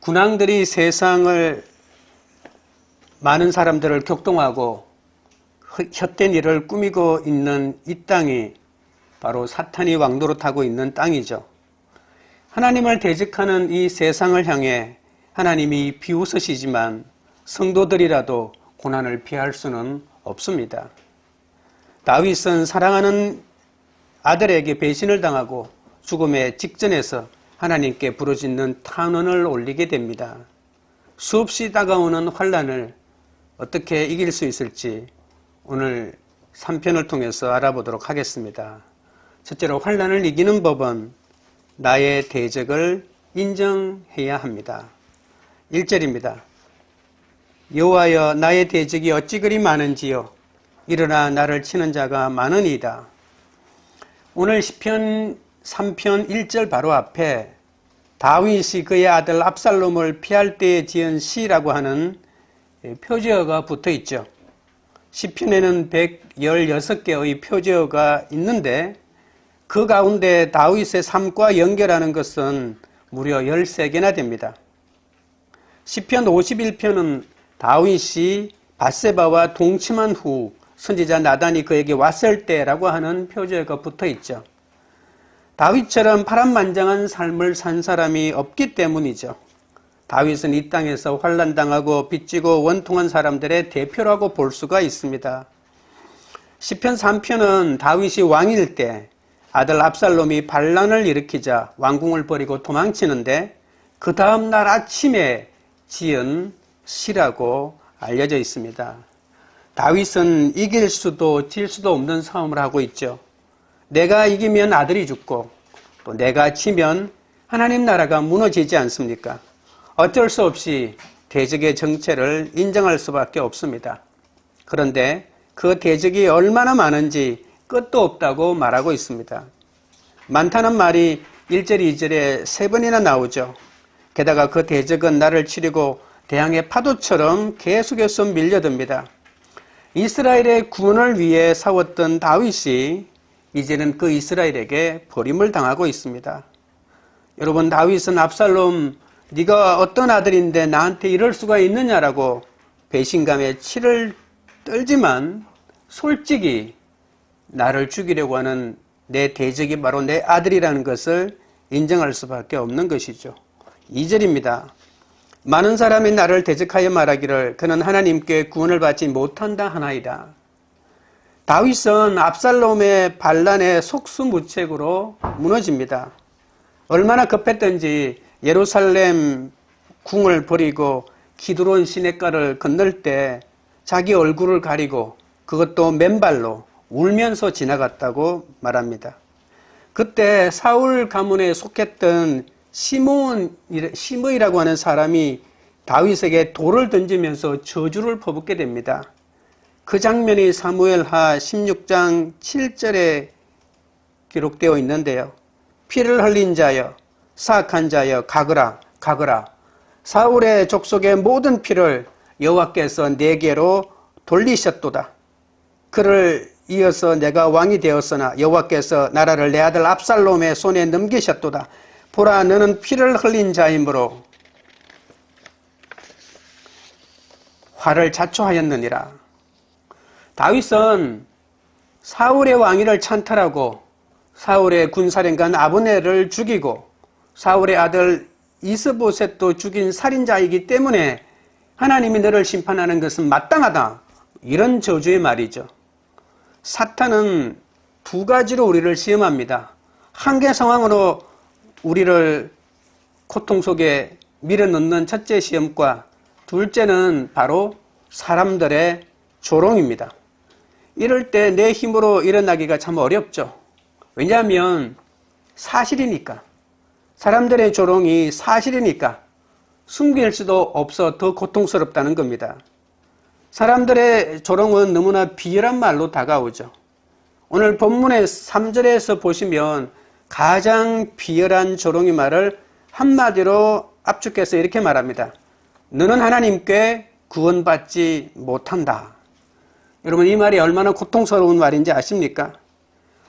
군왕들이 세상을 많은 사람들을 격동하고 헛된 일을 꾸미고 있는 이 땅이 바로 사탄이 왕노릇하고 있는 땅이죠. 하나님을 대적하는 이 세상을 향해 하나님이 비웃으시지만 성도들이라도 고난을 피할 수는 없습니다. 다윗은 사랑하는 아들에게 배신을 당하고 죽음의 직전에서 하나님께 부르짖는 탄원을 올리게 됩니다. 수없이 다가오는 환난을 어떻게 이길 수 있을지 오늘 3편을 통해서 알아보도록 하겠습니다. 첫째로 환난을 이기는 법은 나의 대적을 인정해야 합니다. 1절입니다. 여호와여 나의 대적이 어찌 그리 많은지요 일어나 나를 치는 자가 많으니이다. 오늘 시편 3편 1절 바로 앞에 다윗이 그의 아들 압살롬을 피할 때에 지은 시라고 하는 표제어가 붙어 있죠. 시편에는 116개의 표제어가 있는데 그 가운데 다윗의 삶과 연결하는 것은 무려 13개나 됩니다. 시편 51편은 다윗이 밧세바와 동침한 후 선지자 나단이 그에게 왔을 때라고 하는 표제가 붙어 있죠. 다윗처럼 파란만장한 삶을 산 사람이 없기 때문이죠. 다윗은 이 땅에서 환난당하고 빚지고 원통한 사람들의 대표라고 볼 수가 있습니다. 시편 3편은 다윗이 왕일 때 아들 압살롬이 반란을 일으키자 왕궁을 버리고 도망치는데 그 다음 날 아침에 지은 시라고 알려져 있습니다. 다윗은 이길 수도 질 수도 없는 싸움을 하고 있죠. 내가 이기면 아들이 죽고 또 내가 지면 하나님 나라가 무너지지 않습니까? 어쩔 수 없이 대적의 정체를 인정할 수밖에 없습니다. 그런데 그 대적이 얼마나 많은지 끝도 없다고 말하고 있습니다. 많다는 말이 1절, 2절에 3번이나 나오죠. 게다가 그 대적은 나를 치려고 대항의 파도처럼 계속해서 밀려듭니다. 이스라엘의 구원을 위해 싸웠던 다윗이 이제는 그 이스라엘에게 버림을 당하고 있습니다. 여러분, 다윗은 압살롬 네가 어떤 아들인데 나한테 이럴 수가 있느냐라고 배신감에 치를 떨지만 솔직히 나를 죽이려고 하는 내 대적이 바로 내 아들이라는 것을 인정할 수밖에 없는 것이죠. 2절입니다. 많은 사람이 나를 대적하여 말하기를 그는 하나님께 구원을 받지 못한다 하나이다. 다윗은 압살롬의 반란에 속수무책으로 무너집니다. 얼마나 급했던지 예루살렘 궁을 버리고 기드론 시냇가를 건널 때 자기 얼굴을 가리고 그것도 맨발로 울면서 지나갔다고 말합니다. 그때 사울 가문에 속했던 시므이라고 하는 사람이 다윗에게 돌을 던지면서 저주를 퍼붓게 됩니다. 그 장면이 사무엘하 16장 7절에 기록되어 있는데요. 피를 흘린 자여 사악한 자여 가거라 가거라. 사울의 족속의 모든 피를 여호와께서 내게로 돌리셨도다. 그를 이어서 내가 왕이 되었으나 여호와께서 나라를 내 아들 압살롬의 손에 넘기셨도다. 보라 너는 피를 흘린 자이므로 화를 자초하였느니라. 다윗은 사울의 왕위를 찬탈하고 사울의 군사령관 아브넬을 죽이고 사울의 아들 이스보셋도 죽인 살인자이기 때문에 하나님이 너를 심판하는 것은 마땅하다. 이런 저주의 말이죠. 사탄은 두 가지로 우리를 시험합니다. 한계 상황으로 우리를 고통 속에 밀어넣는 첫째 시험과 둘째는 바로 사람들의 조롱입니다. 이럴 때 내 힘으로 일어나기가 참 어렵죠. 왜냐하면 사실이니까. 사람들의 조롱이 사실이니까 숨길 수도 없어 더 고통스럽다는 겁니다. 사람들의 조롱은 너무나 비열한 말로 다가오죠. 오늘 본문의 3절에서 보시면 가장 비열한 조롱의 말을 한마디로 압축해서 이렇게 말합니다. 너는 하나님께 구원받지 못한다. 여러분, 이 말이 얼마나 고통스러운 말인지 아십니까?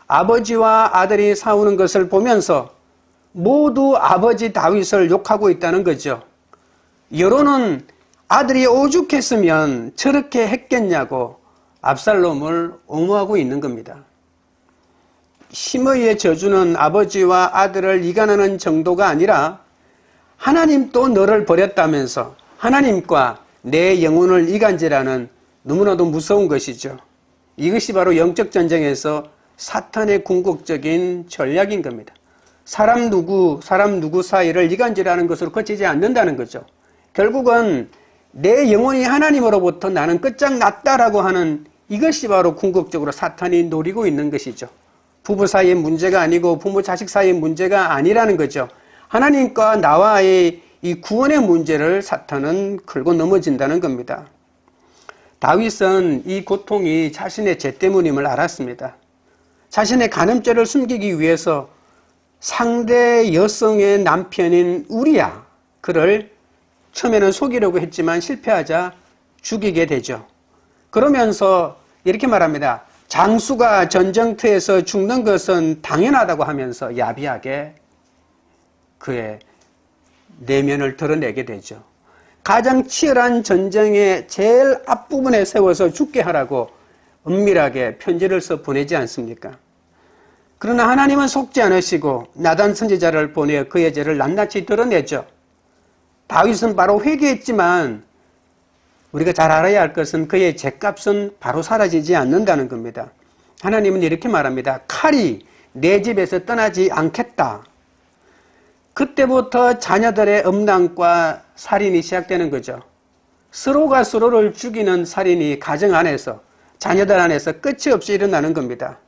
아버지와 아들이 싸우는 것을 보면서 모두 아버지 다윗을 욕하고 있다는 거죠. 여론은 아들이 오죽했으면 저렇게 했겠냐고 압살롬을 옹호하고 있는 겁니다. 심의의 저주는 아버지와 아들을 이간하는 정도가 아니라 하나님도 너를 버렸다면서 하나님과 내 영혼을 이간질하는 너무나도 무서운 것이죠. 이것이 바로 영적 전쟁에서 사탄의 궁극적인 전략인 겁니다. 사람 누구 사이를 이간질하는 것으로 그치지 않는다는 거죠. 결국은 내 영혼이 하나님으로부터 나는 끝장났다라고 하는 이것이 바로 궁극적으로 사탄이 노리고 있는 것이죠. 부부 사이의 문제가 아니고 부모 자식 사이의 문제가 아니라는 거죠. 하나님과 나와의 이 구원의 문제를 사탄은 긁고 넘어진다는 겁니다. 다윗은 이 고통이 자신의 죄 때문임을 알았습니다. 자신의 간음죄를 숨기기 위해서 상대 여성의 남편인 우리야 그를 처음에는 속이려고 했지만 실패하자 죽이게 되죠. 그러면서 이렇게 말합니다. 장수가 전쟁터에서 죽는 것은 당연하다고 하면서 야비하게 그의 내면을 드러내게 되죠. 가장 치열한 전쟁의 제일 앞부분에 세워서 죽게 하라고 은밀하게 편지를 써 보내지 않습니까? 그러나 하나님은 속지 않으시고 나단 선지자를 보내 그의 죄를 낱낱이 드러내죠. 다윗은 바로 회개했지만 우리가 잘 알아야 할 것은 그의 죄값은 바로 사라지지 않는다는 겁니다. 하나님은 이렇게 말합니다. 칼이 내 집에서 떠나지 않겠다. 그때부터 자녀들의 음란과 살인이 시작되는 거죠. 서로가 서로를 죽이는 살인이 가정 안에서 자녀들 안에서 끝이 없이 일어나는 겁니다.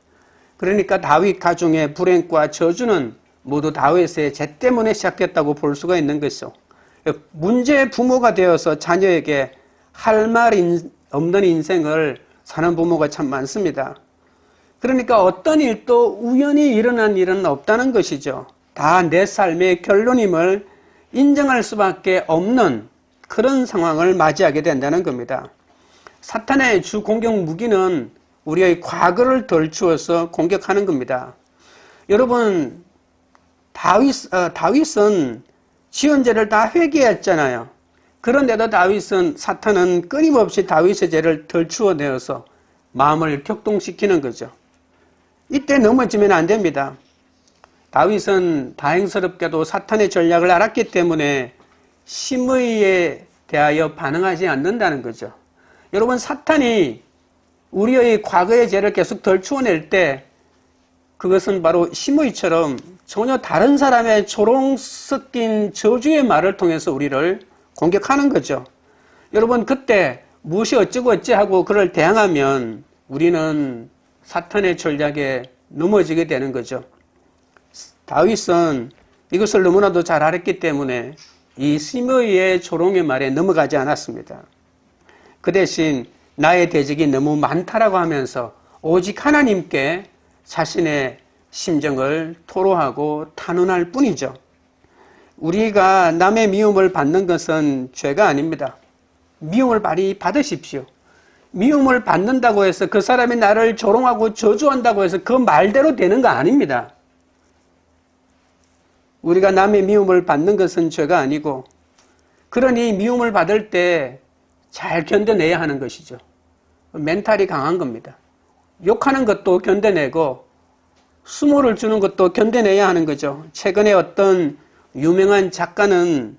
그러니까 다윗 가정의 불행과 저주는 모두 다윗의 죄 때문에 시작됐다고 볼 수가 있는 것이죠. 문제의 부모가 되어서 자녀에게 할 말 없는 인생을 사는 부모가 참 많습니다. 그러니까 어떤 일도 우연히 일어난 일은 없다는 것이죠. 다 내 삶의 결론임을 인정할 수밖에 없는 그런 상황을 맞이하게 된다는 겁니다. 사탄의 주 공격 무기는 우리의 과거를 덜추어서 공격하는 겁니다. 여러분, 다윗은 지은 죄를 다 회개했잖아요. 그런데도 사탄은 끊임없이 다윗의 죄를 덜추어내어서 마음을 격동시키는 거죠. 이때 넘어지면 안 됩니다. 다윗은 다행스럽게도 사탄의 전략을 알았기 때문에 심의에 대하여 반응하지 않는다는 거죠. 여러분, 사탄이 우리의 과거의 죄를 계속 덜추어낼 때 그것은 바로 심의처럼 전혀 다른 사람의 조롱 섞인 저주의 말을 통해서 우리를 공격하는 거죠. 여러분, 그때 무엇이 어쩌고 어찌하고 그를 대항하면 우리는 사탄의 전략에 넘어지게 되는 거죠. 다윗은 이것을 너무나도 잘 알았기 때문에 이 심의의 조롱의 말에 넘어가지 않았습니다. 그 대신 나의 대적이 너무 많다라고 하면서 오직 하나님께 자신의 심정을 토로하고 탄원할 뿐이죠. 우리가 남의 미움을 받는 것은 죄가 아닙니다. 미움을 많이 받으십시오. 미움을 받는다고 해서 그 사람이 나를 조롱하고 저주한다고 해서 그 말대로 되는 거 아닙니다. 우리가 남의 미움을 받는 것은 죄가 아니고, 그러니 미움을 받을 때 잘 견뎌내야 하는 것이죠. 멘탈이 강한 겁니다. 욕하는 것도 견뎌내고 수모를 주는 것도 견뎌내야 하는 거죠. 최근에 어떤 유명한 작가는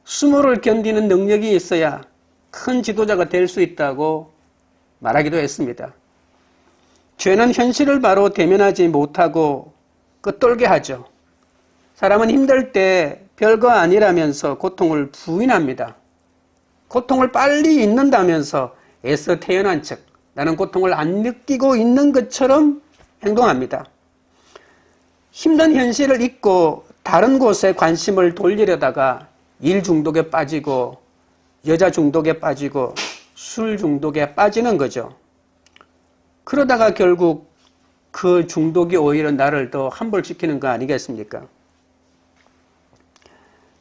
수모를 견디는 능력이 있어야 큰 지도자가 될 수 있다고 말하기도 했습니다. 죄는 현실을 바로 대면하지 못하고 끄떨게 하죠. 사람은 힘들 때 별거 아니라면서 고통을 부인합니다. 고통을 빨리 잊는다면서 애써 태어난 척 나는 고통을 안 느끼고 있는 것처럼 행동합니다. 힘든 현실을 잊고 다른 곳에 관심을 돌리려다가 일 중독에 빠지고 여자 중독에 빠지고 술 중독에 빠지는 거죠. 그러다가 결국 그 중독이 오히려 나를 더 함몰시키는 거 아니겠습니까?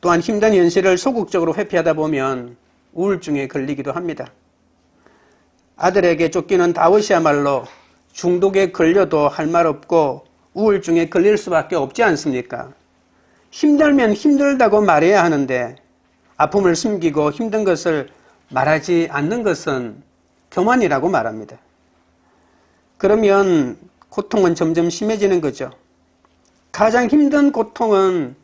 또한 힘든 현실을 소극적으로 회피하다 보면 우울증에 걸리기도 합니다. 아들에게 쫓기는 다윗이야말로 중독에 걸려도 할 말 없고 우울증에 걸릴 수밖에 없지 않습니까? 힘들면 힘들다고 말해야 하는데 아픔을 숨기고 힘든 것을 말하지 않는 것은 교만이라고 말합니다. 그러면 고통은 점점 심해지는 거죠. 가장 힘든 고통은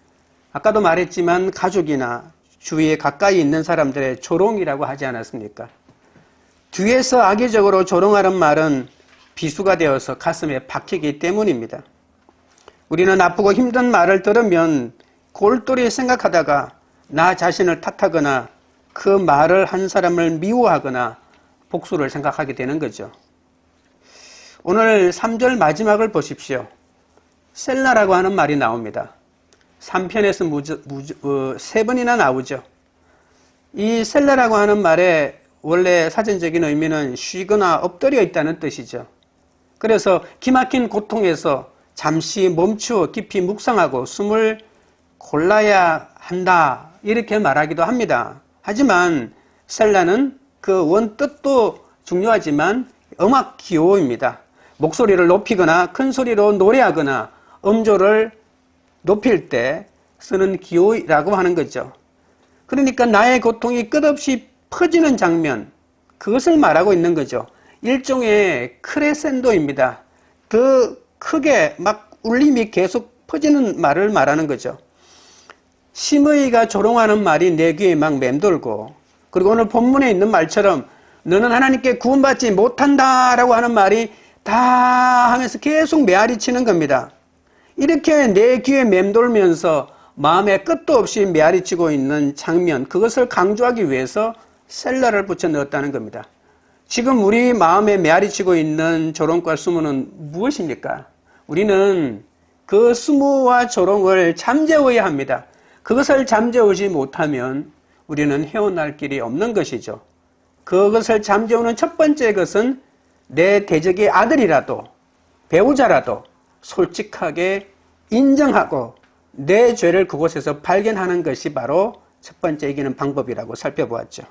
아까도 말했지만 가족이나 주위에 가까이 있는 사람들의 조롱이라고 하지 않았습니까? 뒤에서 악의적으로 조롱하는 말은 비수가 되어서 가슴에 박히기 때문입니다. 우리는 아프고 힘든 말을 들으면 골똘히 생각하다가 나 자신을 탓하거나 그 말을 한 사람을 미워하거나 복수를 생각하게 되는 거죠. 오늘 3절 마지막을 보십시오. 셀라라고 하는 말이 나옵니다. 3편에서 3번이나 나오죠. 이 셀라라고 하는 말의 원래 사전적인 의미는 쉬거나 엎드려 있다는 뜻이죠. 그래서 기막힌 고통에서 잠시 멈추어 깊이 묵상하고 숨을 골라야 한다 이렇게 말하기도 합니다. 하지만 셀라는 그 원뜻도 중요하지만 음악 기호입니다. 목소리를 높이거나 큰 소리로 노래하거나 음조를 높일 때 쓰는 기호라고 하는 거죠. 그러니까 나의 고통이 끝없이 퍼지는 장면, 그것을 말하고 있는 거죠. 일종의 크레센도입니다. 더 크게 막 울림이 계속 퍼지는 말을 말하는 거죠. 심의가 조롱하는 말이 내 귀에 막 맴돌고, 그리고 오늘 본문에 있는 말처럼 너는 하나님께 구원받지 못한다라고 하는 말이 다 하면서 계속 메아리 치는 겁니다. 이렇게 내 귀에 맴돌면서 마음에 끝도 없이 메아리 치고 있는 장면, 그것을 강조하기 위해서 셀라를 붙여 넣었다는 겁니다. 지금 우리 마음에 메아리 치고 있는 조롱과 수모는 무엇입니까? 우리는 그 수모와 조롱을 잠재워야 합니다. 그것을 잠재우지 못하면 우리는 헤어날 길이 없는 것이죠. 그것을 잠재우는 첫 번째 것은 내 대적의 아들이라도 배우자라도 솔직하게 인정하고 내 죄를 그곳에서 발견하는 것이 바로 첫 번째 이기는 방법이라고 살펴보았죠.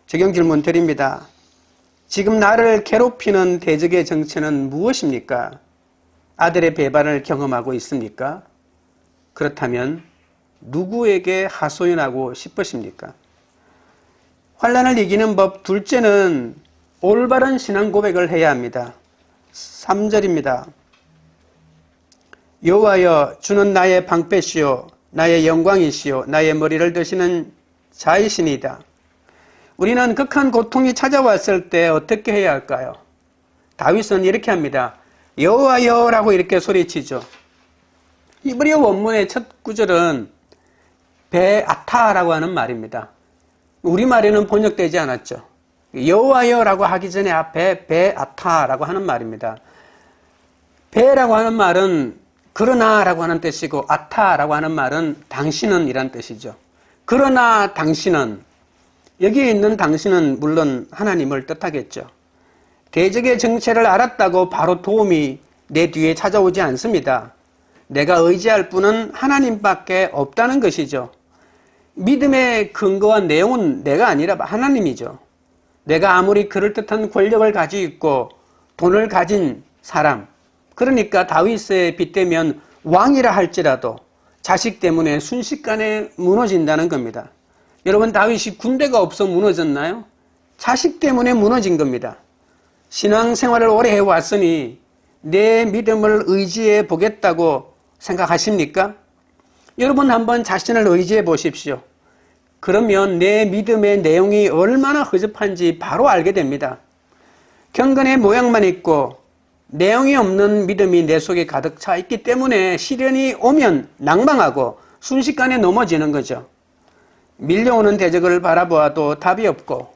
적용 질문 드립니다. 지금 나를 괴롭히는 대적의 정체는 무엇입니까? 아들의 배반을 경험하고 있습니까? 그렇다면 누구에게 하소연하고 싶으십니까? 환난을 이기는 법 둘째는 올바른 신앙 고백을 해야 합니다. 3절입니다. 여호와여 주는 나의 방패시요 나의 영광이시요 나의 머리를 드시는 자이시니이다. 우리는 극한 고통이 찾아왔을 때 어떻게 해야 할까요? 다윗은 이렇게 합니다. 여호와여라고 이렇게 소리치죠. 히브리어 원문의 첫 구절은 베아타라고 하는 말입니다. 우리말에는 번역되지 않았죠. 여호와여라고 하기 전에 앞에 베아타라고 하는 말입니다. 베라고 하는 말은 그러나라고 하는 뜻이고 아타라고 하는 말은 당신은 이란 뜻이죠. 그러나 당신은, 여기에 있는 당신은 물론 하나님을 뜻하겠죠. 대적의 정체를 알았다고 바로 도움이 내 뒤에 찾아오지 않습니다. 내가 의지할 분은 하나님밖에 없다는 것이죠. 믿음의 근거와 내용은 내가 아니라 하나님이죠. 내가 아무리 그럴듯한 권력을 가지고 있고 돈을 가진 사람, 그러니까 다윗에 빗대면 왕이라 할지라도 자식 때문에 순식간에 무너진다는 겁니다. 여러분, 다윗이 군대가 없어 무너졌나요? 자식 때문에 무너진 겁니다. 신앙생활을 오래 해왔으니 내 믿음을 의지해 보겠다고 생각하십니까? 여러분 한번 자신을 의지해 보십시오. 그러면 내 믿음의 내용이 얼마나 허접한지 바로 알게 됩니다. 경건의 모양만 있고 내용이 없는 믿음이 내 속에 가득 차 있기 때문에 시련이 오면 낭망하고 순식간에 넘어지는 거죠. 밀려오는 대적을 바라보아도 답이 없고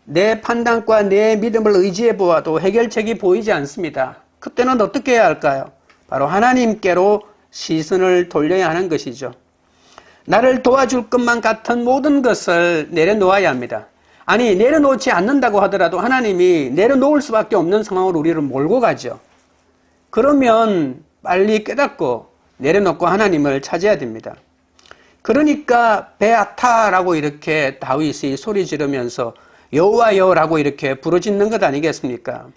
내 판단과 내 믿음을 의지해 보아도 해결책이 보이지 않습니다. 그때는 어떻게 해야 할까요? 바로 하나님께로 시선을 돌려야 하는 것이죠. 나를 도와줄 것만 같은 모든 것을 내려놓아야 합니다. 아니, 내려놓지 않는다고 하더라도 하나님이 내려놓을 수밖에 없는 상황으로 우리를 몰고 가죠. 그러면 빨리 깨닫고 내려놓고 하나님을 찾아야 됩니다. 그러니까 베아타라고 이렇게 다윗이 소리 지르면서 여호와여라고 이렇게 부르짖는 것 아니겠습니까?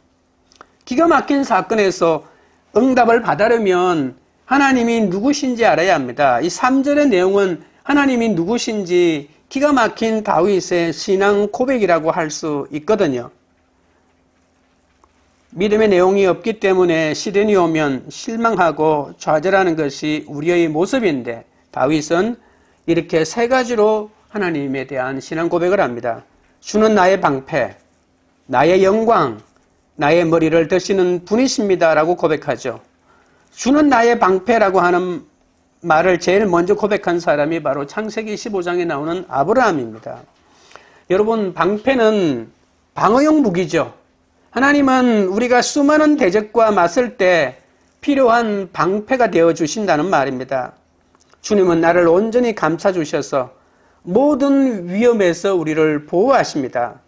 기가 막힌 사건에서 응답을 받으려면 하나님이 누구신지 알아야 합니다. 이 3절의 내용은 하나님이 누구신지 기가 막힌 다윗의 신앙 고백이라고 할 수 있거든요. 믿음의 내용이 없기 때문에 시련이 오면 실망하고 좌절하는 것이 우리의 모습인데 다윗은 이렇게 세 가지로 하나님에 대한 신앙 고백을 합니다. 주는 나의 방패, 나의 영광, 나의 머리를 드시는 분이십니다 라고 고백하죠. 주는 나의 방패라고 하는 말을 제일 먼저 고백한 사람이 바로 창세기 15장에 나오는 아브라함입니다. 여러분, 방패는 방어용 무기죠. 하나님은 우리가 수많은 대적과 맞설 때 필요한 방패가 되어 주신다는 말입니다. 주님은 나를 온전히 감싸 주셔서 모든 위험에서 우리를 보호하십니다.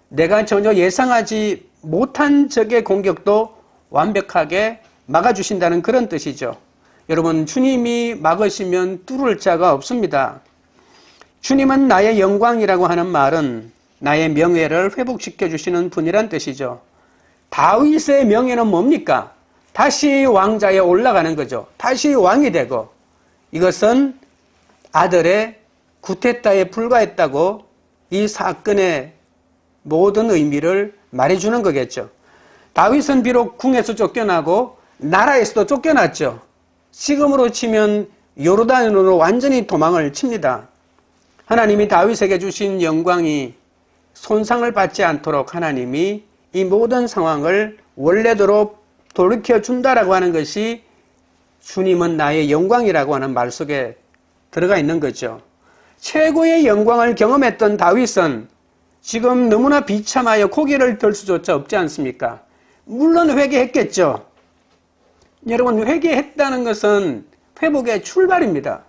내가 전혀 예상하지 못한 적의 공격도 완벽하게 막아주신다는 그런 뜻이죠. 여러분, 주님이 막으시면 뚫을 자가 없습니다. 주님은 나의 영광이라고 하는 말은 나의 명예를 회복시켜 주시는 분이란 뜻이죠. 다윗의 명예는 뭡니까? 다시 왕자에 올라가는 거죠. 다시 왕이 되고, 이것은 아들의 구테타에 불과했다고 이 사건의 모든 의미를 말해주는 거겠죠. 다윗은 비록 궁에서 쫓겨나고 나라에서도 쫓겨났죠. 지금으로 치면 요르단으로 완전히 도망을 칩니다. 하나님이 다윗에게 주신 영광이 손상을 받지 않도록 하나님이 이 모든 상황을 원래대로 돌이켜준다라고 하는 것이 주님은 나의 영광이라고 하는 말 속에 들어가 있는 거죠. 최고의 영광을 경험했던 다윗은 지금 너무나 비참하여 고개를 들 수조차 없지 않습니까? 물론 회개했겠죠. 여러분, 회개했다는 것은 회복의 출발입니다.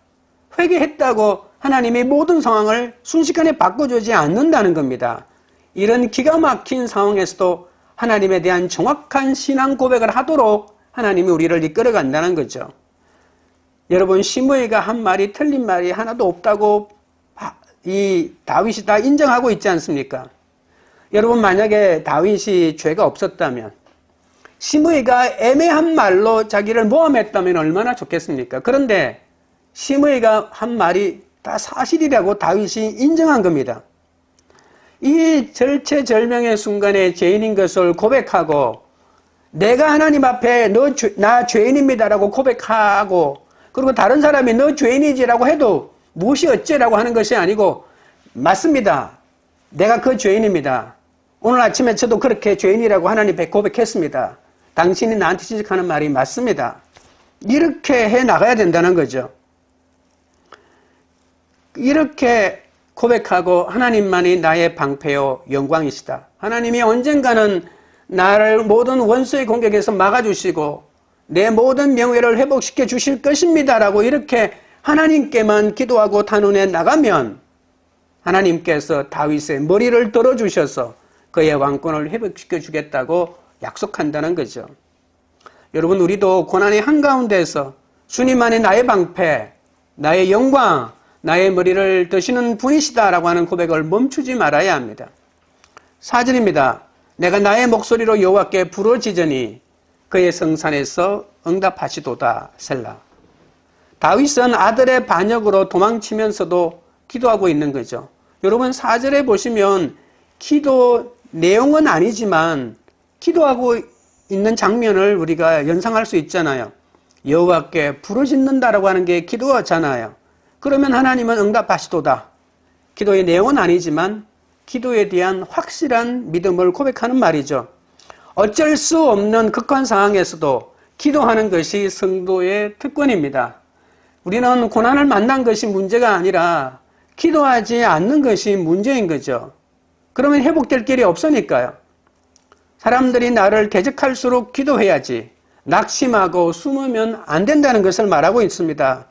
회개했다고 하나님이 모든 상황을 순식간에 바꿔주지 않는다는 겁니다. 이런 기가 막힌 상황에서도 하나님에 대한 정확한 신앙 고백을 하도록 하나님이 우리를 이끌어 간다는 거죠. 여러분, 시므이가 한 말이 틀린 말이 하나도 없다고 이 다윗이 다 인정하고 있지 않습니까? 여러분, 만약에 다윗이 죄가 없었다면, 시므이가 애매한 말로 자기를 모함했다면 얼마나 좋겠습니까? 그런데 시므이가 한 말이 다 사실이라고 다윗이 인정한 겁니다. 이 절체절명의 순간에 죄인인 것을 고백하고, 내가 하나님 앞에 나 죄인입니다라고 고백하고, 그리고 다른 사람이 너 죄인이지라고 해도 무엇이 어째라고 하는 것이 아니고, 맞습니다. 내가 그 죄인입니다. 오늘 아침에 저도 그렇게 죄인이라고 하나님 앞에 고백했습니다. 당신이 나한테 지적하는 말이 맞습니다. 이렇게 해 나가야 된다는 거죠. 이렇게 고백하고 하나님만이 나의 방패요 영광이시다. 하나님이 언젠가는 나를 모든 원수의 공격에서 막아주시고 내 모든 명예를 회복시켜 주실 것입니다 라고 이렇게 하나님께만 기도하고 단원해 나가면 하나님께서 다윗의 머리를 들어주셔서 그의 왕권을 회복시켜 주겠다고 약속한다는 거죠. 여러분, 우리도 고난의 한가운데서 주님만이 나의 방패, 나의 영광, 나의 머리를 드시는 분이시다라고 하는 고백을 멈추지 말아야 합니다. 4절입니다. 내가 나의 목소리로 여호와께 부르짖으니 그의 성산에서 응답하시도다. 셀라. 다윗은 아들의 반역으로 도망치면서도 기도하고 있는 거죠. 여러분, 4절에 보시면 기도 내용은 아니지만 기도하고 있는 장면을 우리가 연상할 수 있잖아요. 여호와께 부르짖는다라고 하는 게 기도잖아요. 그러면 하나님은 응답하시도다. 기도의 내용은 아니지만 기도에 대한 확실한 믿음을 고백하는 말이죠. 어쩔 수 없는 극한 상황에서도 기도하는 것이 성도의 특권입니다. 우리는 고난을 만난 것이 문제가 아니라 기도하지 않는 것이 문제인 거죠. 그러면 회복될 길이 없으니까요. 사람들이 나를 대적할수록 기도해야지 낙심하고 숨으면 안 된다는 것을 말하고 있습니다.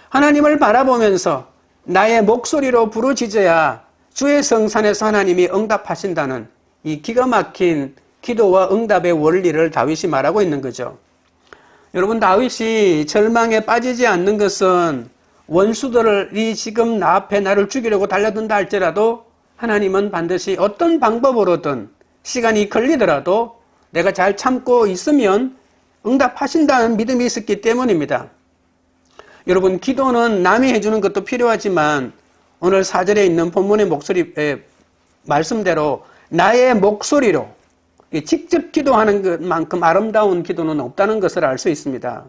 하나님을 바라보면서 나의 목소리로 부르짖어야 주의 성산에서 하나님이 응답하신다는 이 기가 막힌 기도와 응답의 원리를 다윗이 말하고 있는 거죠. 여러분, 다윗이 절망에 빠지지 않는 것은 원수들이 지금 나 앞에 나를 죽이려고 달려든다 할지라도 하나님은 반드시 어떤 방법으로든 시간이 걸리더라도 내가 잘 참고 있으면 응답하신다는 믿음이 있었기 때문입니다. 여러분, 기도는 남이 해주는 것도 필요하지만 오늘 4절에 있는 본문의 말씀대로 나의 목소리로 직접 기도하는 것만큼 아름다운 기도는 없다는 것을 알 수 있습니다.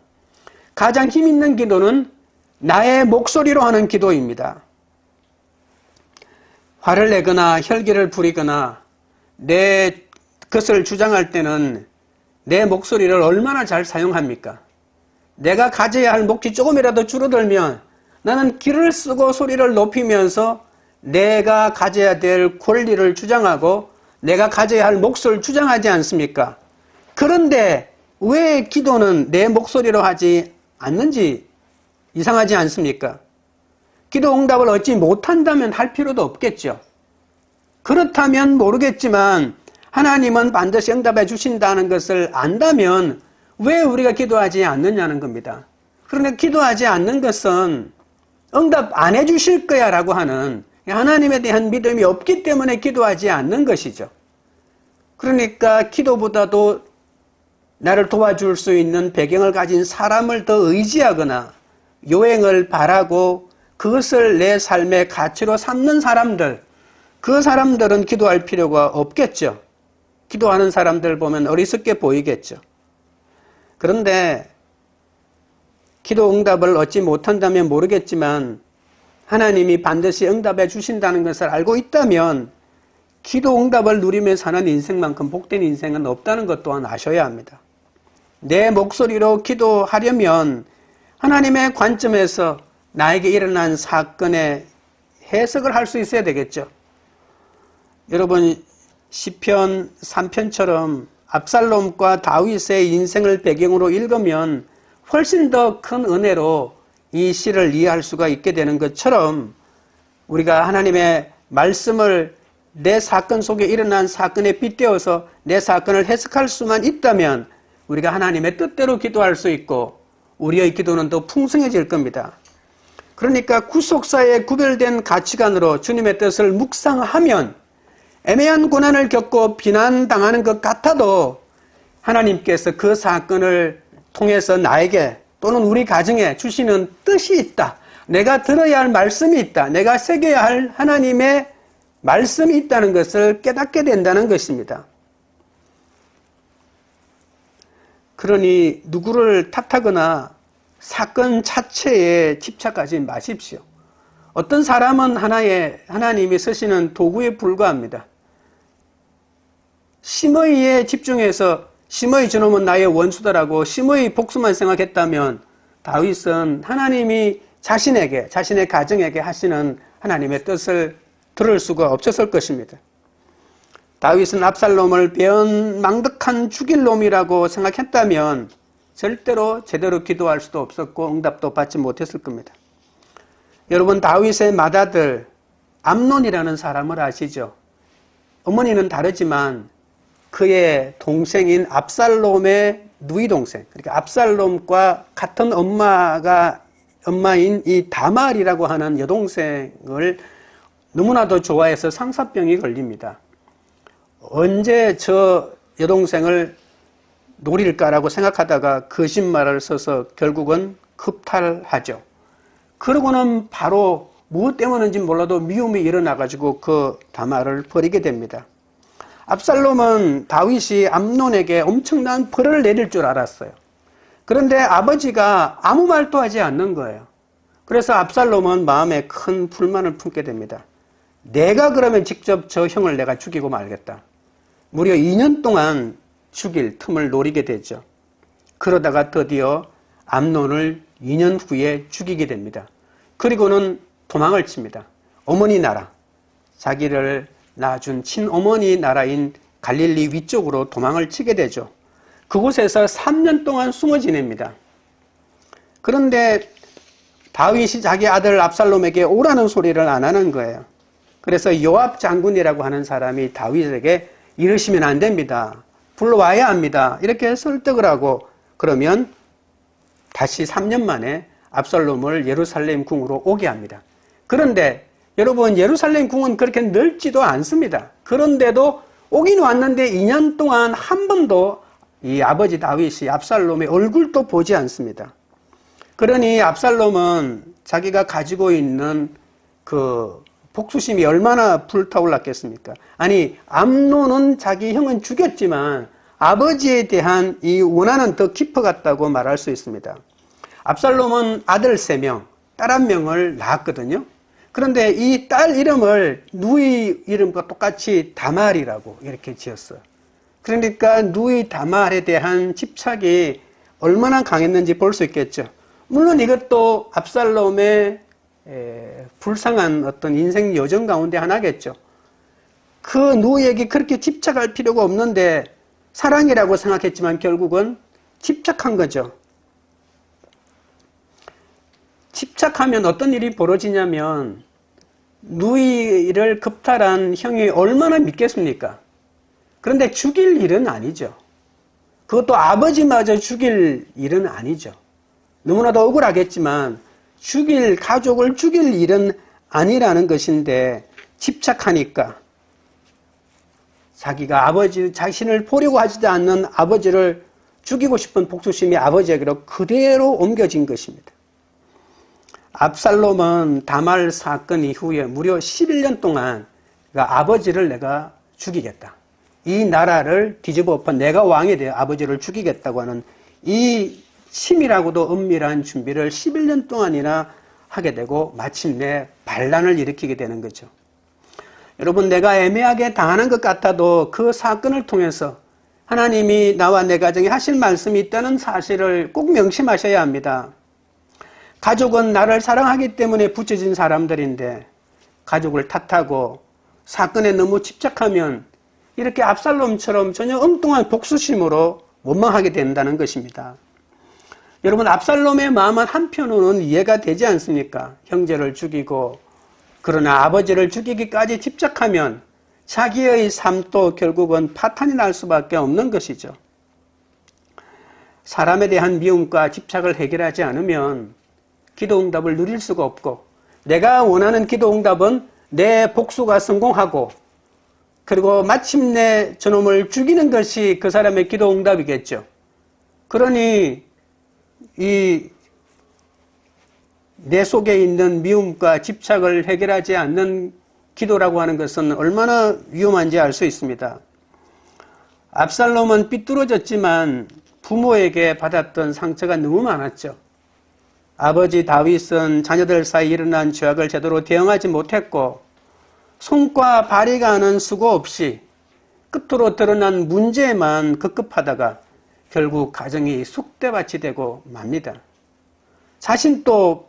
가장 힘 있는 기도는 나의 목소리로 하는 기도입니다. 화를 내거나 혈기를 부리거나 내 것을 주장할 때는 내 목소리를 얼마나 잘 사용합니까? 내가 가져야 할 몫이 조금이라도 줄어들면 나는 기를 쓰고 소리를 높이면서 내가 가져야 될 권리를 주장하고 내가 가져야 할 몫을 주장하지 않습니까? 그런데 왜 기도는 내 목소리로 하지 않는지 이상하지 않습니까? 기도 응답을 얻지 못한다면 할 필요도 없겠죠. 그렇다면 모르겠지만 하나님은 반드시 응답해 주신다는 것을 안다면 왜 우리가 기도하지 않느냐는 겁니다. 그런데 기도하지 않는 것은 응답 안 해주실 거야 라고 하는 하나님에 대한 믿음이 없기 때문에 기도하지 않는 것이죠. 그러니까 기도보다도 나를 도와줄 수 있는 배경을 가진 사람을 더 의지하거나 요행을 바라고 그것을 내 삶의 가치로 삼는 사람들, 그 사람들은 기도할 필요가 없겠죠. 기도하는 사람들 보면 어리석게 보이겠죠. 그런데 기도 응답을 얻지 못한다면 모르겠지만 하나님이 반드시 응답해 주신다는 것을 알고 있다면 기도 응답을 누리며 사는 인생만큼 복된 인생은 없다는 것 또한 아셔야 합니다. 내 목소리로 기도하려면 하나님의 관점에서 나에게 일어난 사건의 해석을 할 수 있어야 되겠죠. 여러분 시편 3편처럼 압살롬과 다윗의 인생을 배경으로 읽으면 훨씬 더 큰 은혜로 이 시를 이해할 수가 있게 되는 것처럼 우리가 하나님의 말씀을 내 사건 속에 일어난 사건에 빗대어서 내 사건을 해석할 수만 있다면 우리가 하나님의 뜻대로 기도할 수 있고 우리의 기도는 더 풍성해질 겁니다. 그러니까 구속사에 구별된 가치관으로 주님의 뜻을 묵상하면 애매한 고난을 겪고 비난당하는 것 같아도 하나님께서 그 사건을 통해서 나에게 또는 우리 가정에 주시는 뜻이 있다. 내가 들어야 할 말씀이 있다. 내가 새겨야 할 하나님의 말씀이 있다는 것을 깨닫게 된다는 것입니다. 그러니 누구를 탓하거나 사건 자체에 집착하지 마십시오. 어떤 사람은 하나님이 쓰시는 도구에 불과합니다. 심의에 집중해서 심의 저놈은 나의 원수다라고 심의 복수만 생각했다면 다윗은 하나님이 자신에게, 자신의 가정에게 하시는 하나님의 뜻을 들을 수가 없었을 것입니다. 다윗은 압살롬을 배은망덕한 죽일 놈이라고 생각했다면 절대로 제대로 기도할 수도 없었고 응답도 받지 못했을 겁니다. 여러분 다윗의 맏아들 암논이라는 사람을 아시죠? 어머니는 다르지만 그의 동생인 압살롬의 누이 동생, 그러니까 압살롬과 같은 엄마인 이 다말이라고 하는 여동생을 너무나도 좋아해서 상사병이 걸립니다. 언제 저 여동생을 노릴까라고 생각하다가 거짓말을 써서 결국은 급탈하죠. 그러고는 바로 무엇 때문인지 몰라도 미움이 일어나가지고 그 다말을 버리게 됩니다. 압살롬은 다윗이 암논에게 엄청난 벌을 내릴 줄 알았어요. 그런데 아버지가 아무 말도 하지 않는 거예요. 그래서 압살롬은 마음에 큰 불만을 품게 됩니다. 내가 그러면 직접 저 형을 내가 죽이고 말겠다. 무려 2년 동안 죽일 틈을 노리게 되죠. 그러다가 드디어 암논을 2년 후에 죽이게 됩니다. 그리고는 도망을 칩니다. 어머니 나라, 자기를 낳아준 친어머니 나라인 갈릴리 위쪽으로 도망을 치게 되죠. 그곳에서 3년 동안 숨어 지냅니다. 그런데 다윗이 자기 아들 압살롬에게 오라는 소리를 안 하는 거예요. 그래서 요압 장군이라고 하는 사람이 다윗에게 이러시면 안 됩니다. 불러와야 합니다. 이렇게 설득을 하고 그러면 다시 3년 만에 압살롬을 예루살렘 궁으로 오게 합니다. 그런데 여러분 예루살렘 궁은 그렇게 넓지도 않습니다. 그런데도 오긴 왔는데 2년 동안 한 번도 이 아버지 다윗이 압살롬의 얼굴도 보지 않습니다. 그러니 압살롬은 자기가 가지고 있는 그 복수심이 얼마나 불타올랐겠습니까? 아니, 암논은 자기 형은 죽였지만 아버지에 대한 이 원한은 더 깊어갔다고 말할 수 있습니다. 압살롬은 아들 3명, 딸 1명을 낳았거든요. 그런데 이 딸 이름을 누이 이름과 똑같이 다말이라고 이렇게 지었어요. 그러니까 누이 다말에 대한 집착이 얼마나 강했는지 볼 수 있겠죠. 물론 이것도 압살롬의 불쌍한 어떤 인생 여정 가운데 하나겠죠. 그 누이에게 그렇게 집착할 필요가 없는데 사랑이라고 생각했지만 결국은 집착한 거죠. 집착하면 어떤 일이 벌어지냐면 누이를 겁탈한 형이 얼마나 믿겠습니까? 그런데 죽일 일은 아니죠. 그것도 아버지마저 죽일 일은 아니죠. 너무나도 억울하겠지만 가족을 죽일 일은 아니라는 것인데 집착하니까 자기가 자신을 보려고 하지도 않는 아버지를 죽이고 싶은 복수심이 아버지에게로 그대로 옮겨진 것입니다. 압살롬은 다말 사건 이후에 무려 11년 동안 아버지를 내가 죽이겠다. 이 나라를 뒤집어 엎어 내가 왕이 되어 아버지를 죽이겠다고 하는 이 치밀하고도 은밀한 준비를 11년 동안이나 하게 되고 마침내 반란을 일으키게 되는 거죠. 여러분, 내가 애매하게 당하는 것 같아도 그 사건을 통해서 하나님이 나와 내 가정에 하실 말씀이 있다는 사실을 꼭 명심하셔야 합니다. 가족은 나를 사랑하기 때문에 붙여진 사람들인데 가족을 탓하고 사건에 너무 집착하면 이렇게 압살롬처럼 전혀 엉뚱한 복수심으로 원망하게 된다는 것입니다. 여러분, 압살롬의 마음은 한편으로는 이해가 되지 않습니까? 형제를 죽이고 그러나 아버지를 죽이기까지 집착하면 자기의 삶도 결국은 파탄이 날 수밖에 없는 것이죠. 사람에 대한 미움과 집착을 해결하지 않으면 기도응답을 누릴 수가 없고 내가 원하는 기도응답은 내 복수가 성공하고 그리고 마침내 저놈을 죽이는 것이 그 사람의 기도응답이겠죠. 그러니 내 속에 있는 미움과 집착을 해결하지 않는 기도라고 하는 것은 얼마나 위험한지 알 수 있습니다. 압살롬은 삐뚤어졌지만 부모에게 받았던 상처가 너무 많았죠. 아버지 다윗은 자녀들 사이 일어난 죄악을 제대로 대응하지 못했고 손과 발이 가는 수고 없이 끝으로 드러난 문제만 급급하다가 결국 가정이 쑥대밭이 되고 맙니다. 자신도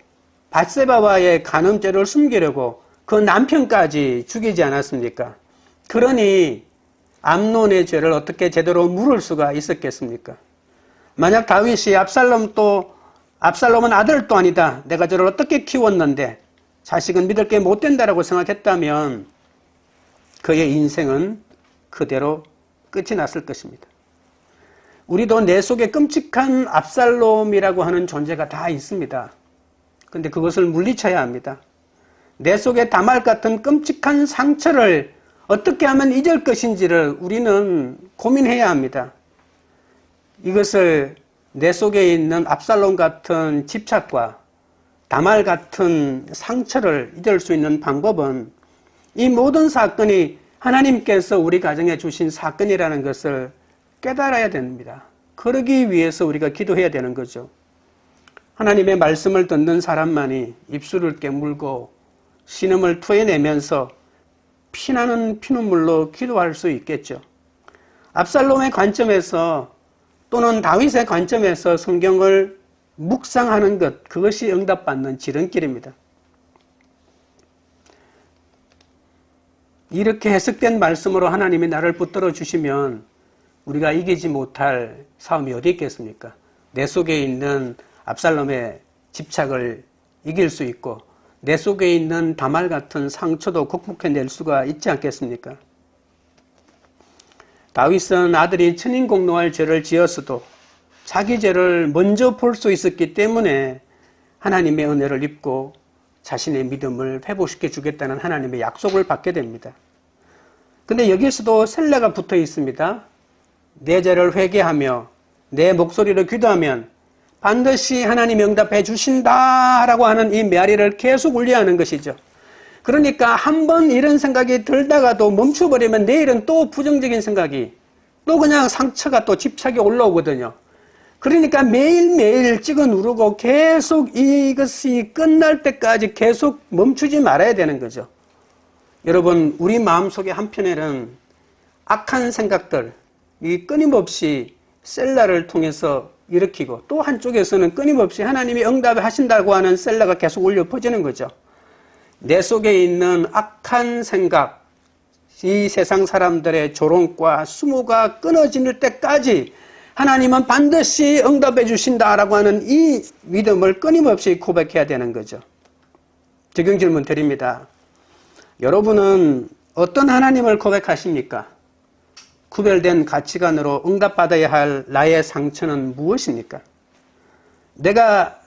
밧세바와의 간음죄를 숨기려고 그 남편까지 죽이지 않았습니까? 그러니 암논의 죄를 어떻게 제대로 물을 수가 있었겠습니까? 만약 다윗이 압살롬은 아들도 아니다. 내가 저를 어떻게 키웠는데 자식은 믿을 게 못 된다라고 생각했다면 그의 인생은 그대로 끝이 났을 것입니다. 우리도 내 속에 끔찍한 압살롬이라고 하는 존재가 다 있습니다. 근데 그것을 물리쳐야 합니다. 내 속에 다말 같은 끔찍한 상처를 어떻게 하면 잊을 것인지를 우리는 고민해야 합니다. 이것을 내 속에 있는 압살롬 같은 집착과 다말 같은 상처를 잊을 수 있는 방법은 이 모든 사건이 하나님께서 우리 가정에 주신 사건이라는 것을 깨달아야 됩니다. 그러기 위해서 우리가 기도해야 되는 거죠. 하나님의 말씀을 듣는 사람만이 입술을 깨물고 신음을 토해내면서 피나는 피눈물로 기도할 수 있겠죠. 압살롬의 관점에서 또는 다윗의 관점에서 성경을 묵상하는 것, 그것이 응답받는 지름길입니다. 이렇게 해석된 말씀으로 하나님이 나를 붙들어 주시면 우리가 이기지 못할 싸움이 어디 있겠습니까? 내 속에 있는 압살롬의 집착을 이길 수 있고 내 속에 있는 다말 같은 상처도 극복해낼 수가 있지 않겠습니까? 다윗은 아들이 천인공노할 죄를 지었어도 자기 죄를 먼저 볼 수 있었기 때문에 하나님의 은혜를 입고 자신의 믿음을 회복시켜 주겠다는 하나님의 약속을 받게 됩니다. 근데 여기서도 셀레가 붙어 있습니다. 내 죄를 회개하며 내 목소리로 기도하면 반드시 하나님이 응답해 주신다라고 하는 이 메아리를 계속 울려야 하는 것이죠. 그러니까 한 번 이런 생각이 들다가도 멈춰버리면 내일은 또 부정적인 생각이 또 그냥 상처가 또 집착이 올라오거든요. 그러니까 매일매일 찍어 누르고 계속 이것이 끝날 때까지 계속 멈추지 말아야 되는 거죠. 여러분, 우리 마음속에 한편에는 악한 생각들, 이 끊임없이 셀라를 통해서 일으키고 또 한쪽에서는 끊임없이 하나님이 응답을 하신다고 하는 셀라가 계속 울려 퍼지는 거죠. 내 속에 있는 악한 생각, 이 세상 사람들의 조롱과 수모가 끊어질 때까지 하나님은 반드시 응답해 주신다라고 하는 이 믿음을 끊임없이 고백해야 되는 거죠. 적용 질문 드립니다. 여러분은 어떤 하나님을 고백하십니까? 구별된 가치관으로 응답받아야 할 나의 상처는 무엇입니까? 내가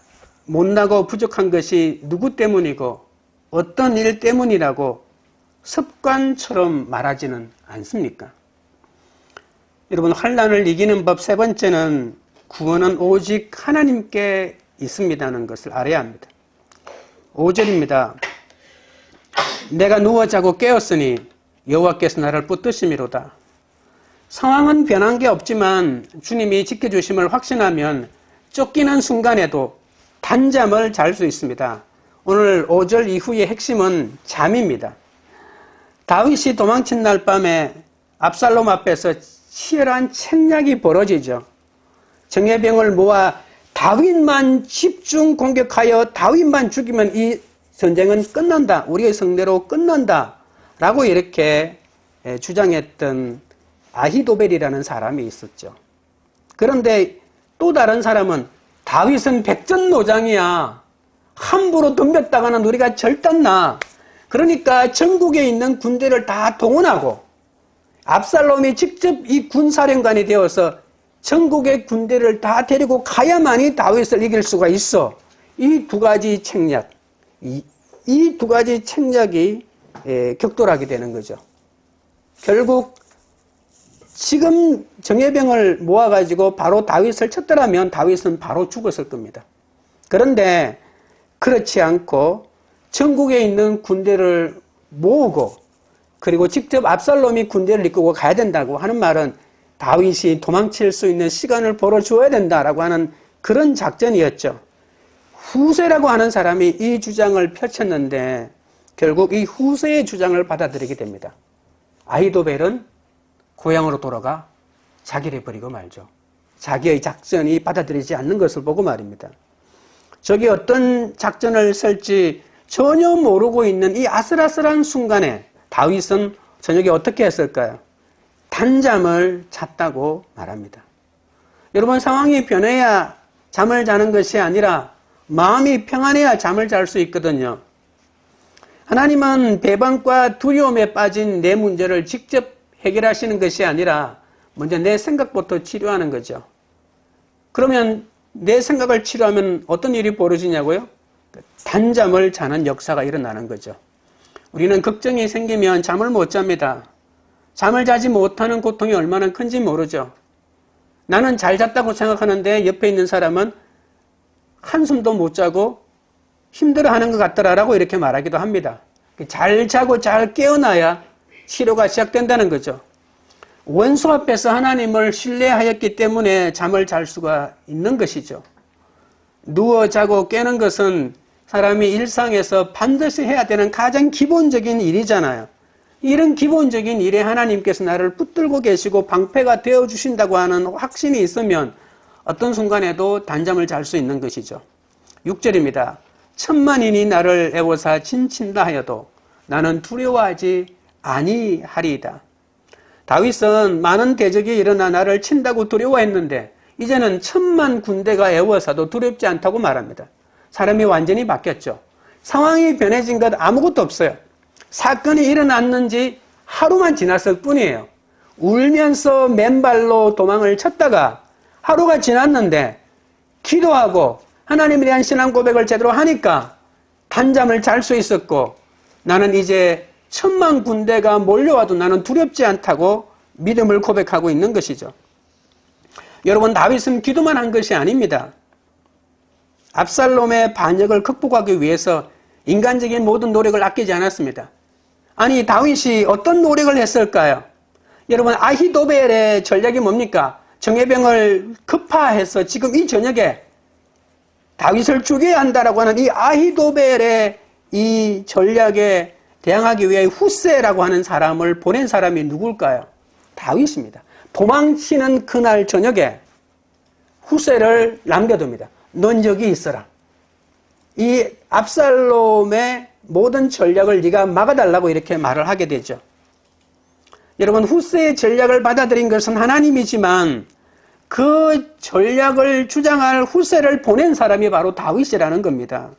못나고 부족한 것이 누구 때문이고 어떤 일 때문이라고 습관처럼 말하지는 않습니까? 여러분, 환난을 이기는 법 세 번째는 구원은 오직 하나님께 있습니다는 것을 알아야 합니다. 5절입니다. 내가 누워 자고 깨었으니 여호와께서 나를 붙드심이로다. 상황은 변한 게 없지만 주님이 지켜주심을 확신하면 쫓기는 순간에도 단잠을 잘 수 있습니다. 오늘 5절 이후의 핵심은 잠입니다. 다윗이 도망친 날 밤에 압살롬 앞에서 치열한 책략이 벌어지죠. 정예병을 모아 다윗만 집중 공격하여 다윗만 죽이면 이 전쟁은 끝난다. 우리의 성대로 끝난다. 라고 이렇게 주장했던 아히도벨이라는 사람이 있었죠. 그런데 또 다른 사람은 다윗은 백전노장이야. 함부로 덤볐다가는 우리가 절단나. 그러니까 전국에 있는 군대를 다 동원하고 압살롬이 직접 이 군사령관이 되어서 전국의 군대를 다 데리고 가야만이 다윗을 이길 수가 있어. 이 두 가지 책략, 이 두 가지 책략이 격돌하게 되는 거죠. 결국 지금 정예병을 모아가지고 바로 다윗을 쳤더라면 다윗은 바로 죽었을 겁니다. 그런데 그렇지 않고 전국에 있는 군대를 모으고 그리고 직접 압살롬이 군대를 이끌고 가야 된다고 하는 말은 다윗이 도망칠 수 있는 시간을 벌어줘야 된다라고 하는 그런 작전이었죠. 후세라고 하는 사람이 이 주장을 펼쳤는데 결국 이 후세의 주장을 받아들이게 됩니다. 아히도벨은 고향으로 돌아가 자기를 버리고 말죠. 자기의 작전이 받아들이지 않는 것을 보고 말입니다. 저기 어떤 작전을 쓸지 전혀 모르고 있는 이 아슬아슬한 순간에 다윗은 저녁에 어떻게 했을까요? 단잠을 잤다고 말합니다. 여러분, 상황이 변해야 잠을 자는 것이 아니라 마음이 평안해야 잠을 잘 수 있거든요. 하나님은 배반과 두려움에 빠진 내 문제를 직접 해결하시는 것이 아니라 먼저 내 생각부터 치료하는 거죠. 그러면 내 생각을 치료하면 어떤 일이 벌어지냐고요? 단잠을 자는 역사가 일어나는 거죠. 우리는 걱정이 생기면 잠을 못 잡니다. 잠을 자지 못하는 고통이 얼마나 큰지 모르죠. 나는 잘 잤다고 생각하는데 옆에 있는 사람은 한숨도 못 자고 힘들어하는 것 같더라라고 이렇게 말하기도 합니다. 잘 자고 잘 깨어나야 치료가 시작된다는 거죠. 원수 앞에서 하나님을 신뢰하였기 때문에 잠을 잘 수가 있는 것이죠. 누워 자고 깨는 것은 사람이 일상에서 반드시 해야 되는 가장 기본적인 일이잖아요. 이런 기본적인 일에 하나님께서 나를 붙들고 계시고 방패가 되어주신다고 하는 확신이 있으면 어떤 순간에도 단잠을 잘 수 있는 것이죠. 6절입니다. 천만인이 나를 애워사 친친다 하여도 나는 두려워하지 아니하리이다. 다윗은 많은 대적이 일어나 나를 친다고 두려워했는데 이제는 천만 군대가 애워사도 두렵지 않다고 말합니다. 사람이 완전히 바뀌었죠. 상황이 변해진 것 아무것도 없어요. 사건이 일어났는지 하루만 지났을 뿐이에요. 울면서 맨발로 도망을 쳤다가 하루가 지났는데 기도하고 하나님에 대한 신앙 고백을 제대로 하니까 단잠을 잘 수 있었고 나는 이제 천만 군대가 몰려와도 나는 두렵지 않다고 믿음을 고백하고 있는 것이죠. 여러분, 다윗은 기도만 한 것이 아닙니다. 압살롬의 반역을 극복하기 위해서 인간적인 모든 노력을 아끼지 않았습니다. 아니, 다윗이 어떤 노력을 했을까요? 여러분, 아히도벨의 전략이 뭡니까? 정예병을 급파해서 지금 이 저녁에 다윗을 죽여야 한다라고 하는 이 아히도벨의 이 전략에 대항하기 위해 후세라고 하는 사람을 보낸 사람이 누굴까요? 다윗입니다. 도망치는 그날 저녁에 후세를 남겨둡니다. 넌 여기 있어라. 이 압살롬의 모든 전략을 네가 막아달라고 이렇게 말을 하게 되죠. 여러분, 후세의 전략을 받아들인 것은 하나님이지만 그 전략을 주장할 후세를 보낸 사람이 바로 다윗이라는 겁니다.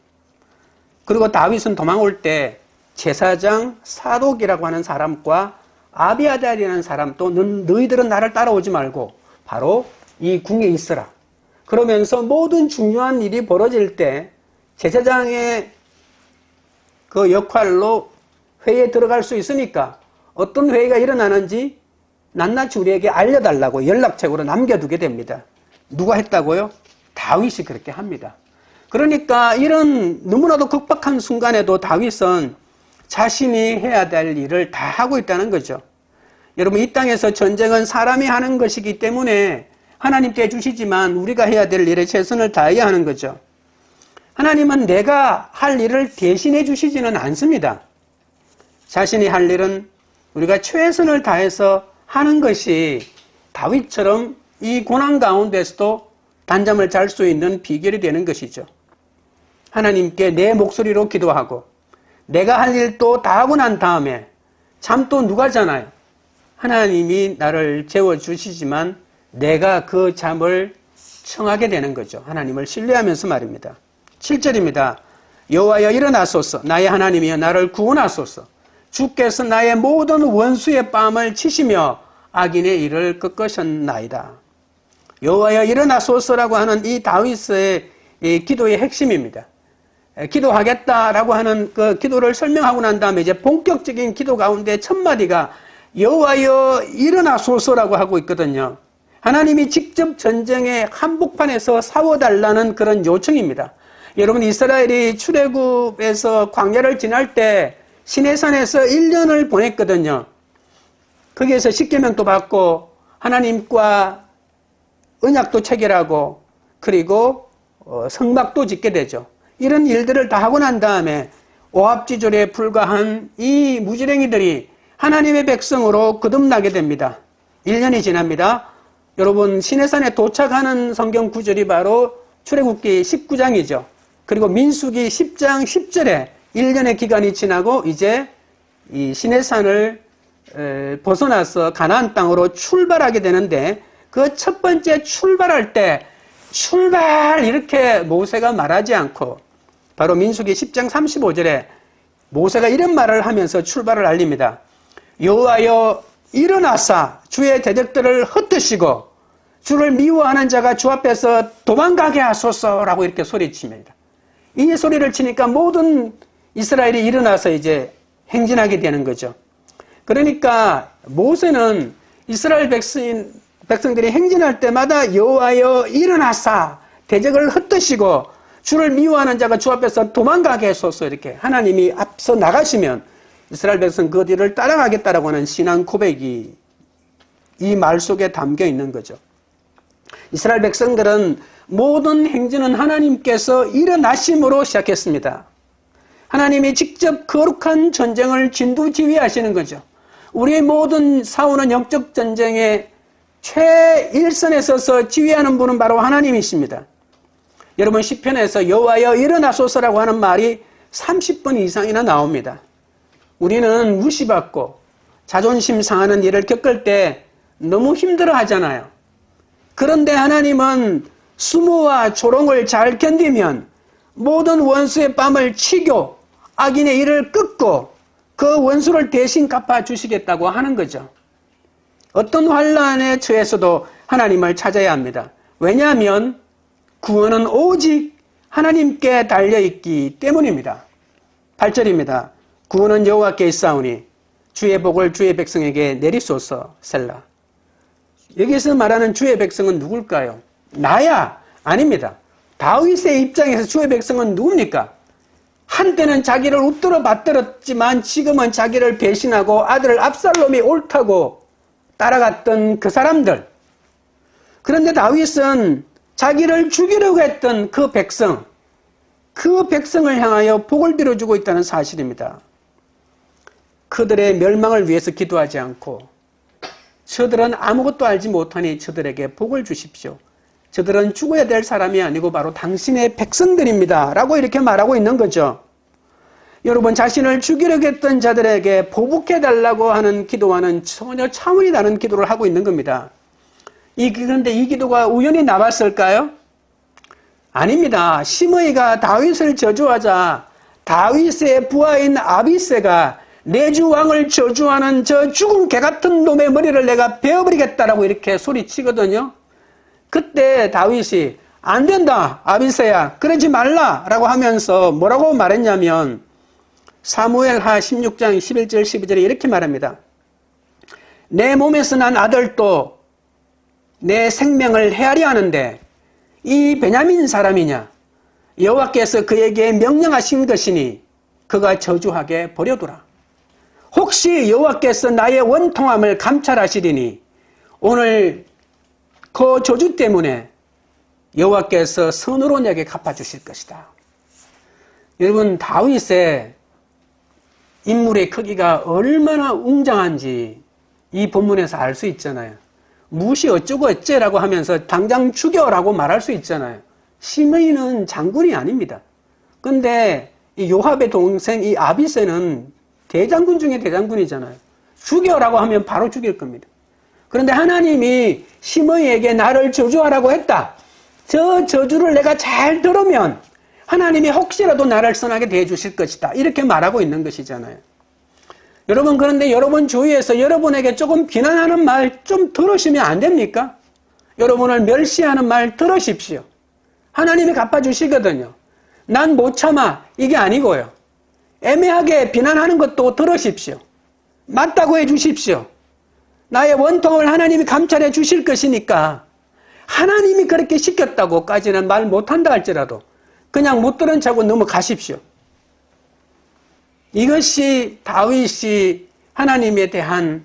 그리고 다윗은 도망올 때 제사장 사독이라고 하는 사람과 아비아달이라는 사람, 또 너희들은 나를 따라오지 말고 바로 이 궁에 있어라. 그러면서 모든 중요한 일이 벌어질 때 제사장의 그 역할로 회의에 들어갈 수 있으니까 어떤 회의가 일어나는지 낱낱이 우리에게 알려달라고 연락책으로 남겨두게 됩니다. 누가 했다고요? 다윗이 그렇게 합니다. 그러니까 이런 너무나도 급박한 순간에도 다윗은 자신이 해야 될 일을 다 하고 있다는 거죠. 여러분, 이 땅에서 전쟁은 사람이 하는 것이기 때문에 하나님께 주시지만 우리가 해야 될 일에 최선을 다해야 하는 거죠. 하나님은 내가 할 일을 대신해 주시지는 않습니다. 자신이 할 일은 우리가 최선을 다해서 하는 것이 다윗처럼 이 고난 가운데서도 단잠을 잘 수 있는 비결이 되는 것이죠. 하나님께 내 목소리로 기도하고 내가 할 일도 다 하고 난 다음에 잠 또 누가 자나요? 하나님이 나를 재워주시지만 내가 그 잠을 청하게 되는 거죠. 하나님을 신뢰하면서 말입니다. 7절입니다. 여호와여 일어나소서. 나의 하나님이여 나를 구원하소서. 주께서 나의 모든 원수의 뺨을 치시며 악인의 일을 꺾으셨나이다. 여호와여 일어나소서라고 하는 이 다윗의 이 기도의 핵심입니다. 기도하겠다라고 하는 그 기도를 설명하고 난 다음에 이제 본격적인 기도 가운데 첫 마디가 여호와여 일어나소서라고 하고 있거든요. 하나님이 직접 전쟁의 한복판에서 싸워달라는 그런 요청입니다. 여러분, 이스라엘이 출애굽에서 광야를 지날 때 시내산에서 1년을 보냈거든요. 거기에서 십계명도 받고 하나님과 언약도 체결하고 그리고 성막도 짓게 되죠. 이런 일들을 다 하고 난 다음에 오합지졸에 불과한 이 무지랭이들이 하나님의 백성으로 거듭나게 됩니다. 1년이 지납니다. 여러분, 시내산에 도착하는 성경 구절이 바로 출애굽기 19장이죠. 그리고 민수기 10장 10절에 1년의 기간이 지나고 이제 이 시내산을 벗어나서 가나안 땅으로 출발하게 되는데 그 첫 번째 출발할 때 출발 이렇게 모세가 말하지 않고 바로 민수기 10장 35절에 모세가 이런 말을 하면서 출발을 알립니다. 여호와여 일어나사 주의 대적들을 흩으시고 주를 미워하는 자가 주 앞에서 도망가게 하소서라고 이렇게 소리칩니다. 이 소리를 치니까 모든 이스라엘이 일어나서 이제 행진하게 되는 거죠. 그러니까 모세는 이스라엘 백성들이 행진할 때마다 여호와여 일어나사 대적을 흩으시고 주를 미워하는 자가 주 앞에서 도망가게 하소서 이렇게 하나님이 앞서 나가시면 이스라엘 백성 그 뒤를 따라가겠다라고 하는 신앙 고백이 이 말 속에 담겨 있는 거죠. 이스라엘 백성들은 모든 행진은 하나님께서 일어나심으로 시작했습니다. 하나님이 직접 거룩한 전쟁을 진두지휘하시는 거죠. 우리의 모든 싸우는 영적 전쟁의 최일선에 서서 지휘하는 분은 바로 하나님이십니다. 여러분, 시편에서 여호와여 일어나소서라고 하는 말이 30번 이상이나 나옵니다. 우리는 무시받고 자존심 상하는 일을 겪을 때 너무 힘들어 하잖아요. 그런데 하나님은 수모와 조롱을 잘 견디면 모든 원수의 뺨을 치고 악인의 일을 끊고 그 원수를 대신 갚아주시겠다고 하는 거죠. 어떤 환난에 처해서도 하나님을 찾아야 합니다. 왜냐하면 구원은 오직 하나님께 달려있기 때문입니다. 8절입니다. 구원은 여호와께 있사오니 주의 복을 주의 백성에게 내리소서 셀라. 여기서 말하는 주의 백성은 누굴까요? 나야? 아닙니다. 다윗의 입장에서 주의 백성은 누굽니까? 한때는 자기를 웃들어 받들었지만 지금은 자기를 배신하고 아들 압살롬이 옳다고 따라갔던 그 사람들. 그런데 다윗은 자기를 죽이려고 했던 그 백성을 향하여 복을 빌어주고 있다는 사실입니다. 그들의 멸망을 위해서 기도하지 않고 저들은 아무것도 알지 못하니 저들에게 복을 주십시오. 저들은 죽어야 될 사람이 아니고 바로 당신의 백성들입니다. 라고 이렇게 말하고 있는 거죠. 여러분, 자신을 죽이려고 했던 자들에게 보복해달라고 하는 기도와는 전혀 차원이 다른 기도를 하고 있는 겁니다. 그런데 이 기도가 우연히 나왔을까요? 아닙니다. 시므이가 다윗을 저주하자 다윗의 부하인 아비새가 내 주 왕을 저주하는 저 죽은 개 같은 놈의 머리를 내가 베어버리겠다라고 이렇게 소리치거든요. 그때 다윗이 안 된다 아비새야 그러지 말라라고 하면서 뭐라고 말했냐면 사무엘하 16장 11절 12절에 이렇게 말합니다. 내 몸에서 난 아들도 내 생명을 헤아려 하는데 이 베냐민 사람이냐 여호와께서 그에게 명령하신 것이니 그가 저주하게 버려두라. 혹시 여호와께서 나의 원통함을 감찰하시리니 오늘 그 저주 때문에 여호와께서 선으로 내게 갚아주실 것이다. 여러분, 다윗의 인물의 크기가 얼마나 웅장한지 이 본문에서 알 수 있잖아요. 무엇이 어쩌고 어째라고 하면서 당장 죽여라고 말할 수 있잖아요. 시므이는 장군이 아닙니다. 근데 이 요압의 동생 이 아비새는 대장군 중에 대장군이잖아요. 죽여라고 하면 바로 죽일 겁니다. 그런데 하나님이 시므이에게 나를 저주하라고 했다. 저 저주를 내가 잘 들으면 하나님이 혹시라도 나를 선하게 대해주실 것이다. 이렇게 말하고 있는 것이잖아요. 여러분, 그런데 여러분 주위에서 여러분에게 조금 비난하는 말 좀 들으시면 안 됩니까? 여러분을 멸시하는 말 들으십시오. 하나님이 갚아주시거든요. 난 못 참아. 이게 아니고요. 애매하게 비난하는 것도 들으십시오. 맞다고 해주십시오. 나의 원통을 하나님이 감찰해 주실 것이니까 하나님이 그렇게 시켰다고까지는 말 못한다 할지라도 그냥 못 들은 척하고 넘어가십시오. 이것이 다윗이 하나님에 대한